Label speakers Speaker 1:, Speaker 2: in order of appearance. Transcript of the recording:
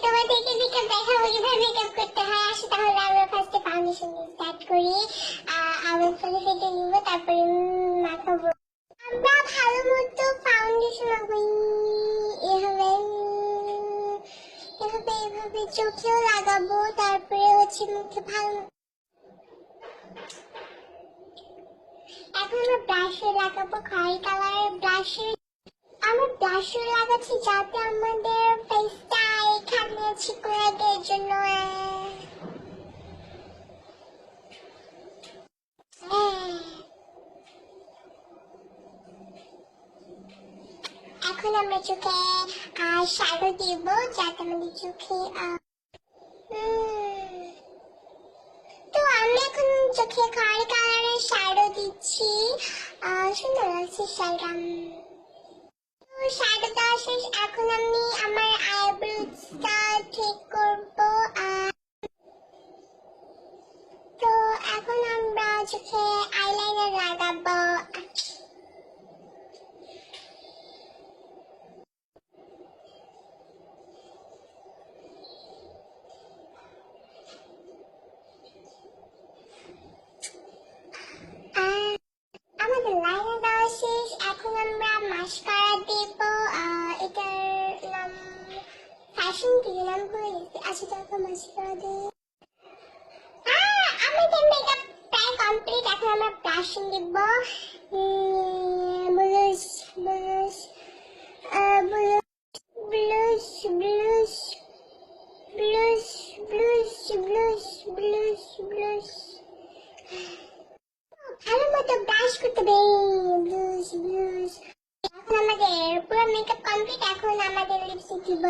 Speaker 1: তোমাদেরকে মেকআপ দেখাবো কিভাবে মেকআপ করতে হয়। আসো তাহলে আমরা ফার্স্টে ফাউন্ডেশন দিয়ে স্টার্ট করি। আবার ফলে ফেটে নিব, তারপরে মাখাবো। আমরা ভালো মতো ফাউন্ডেশন মাখবো এভাবে এভাবে এভাবে চোখেও লাগাবো, তারপরে হচ্ছে মুখে ভালো। এখন আমরা ব্রাশে লাগাবো, খয়েরি কালারের ব্রাশে। আমরা ব্রাশে লাগাচ্ছি যাতে আমাদের ফেসটা এখানে চিকনে দেওয়ার জন্য। এখন আমরা চোখে শ্যাডো দিব যাতে আমাদের চোখে তো আমি এখন চোখে খয়েরি কালারের শ্যাডো দিচ্ছি। সুন্দর লাগছে শ্যাডোটা। শ্যাডো দেওয়া শেষ। এখন আমি আমার আইব্রোজটা ঠিক করবো। তো এখন আমরা চোখে আইলাইনার লাগাবো। আমাদের লাইনার দেওয়া শেষ। এখন আমরা মাস্কারা দেব। এটার নাম ফ্যাশন কি নাম ভুলে গেছি। আচ্ছা দেখো মাস্কারা দেব। আমাদের মেকআপ প্রায় কমপ্লিট। এখন আমরা ব্লাশিং দিব। ব্লুশ ব্লুশ ব্লুশ ব্লুশ ব্লুশ ব্লুশ ব্লুশ ব্লুশ ব্লুশ ভালো মতো ব্রাশ করতে হবে। ব্লুশ ব্লুশ। এখন আমাদের পুরো মেকআপ কমপ্লিট। এখন আমাদের লিপস্টিক দিব।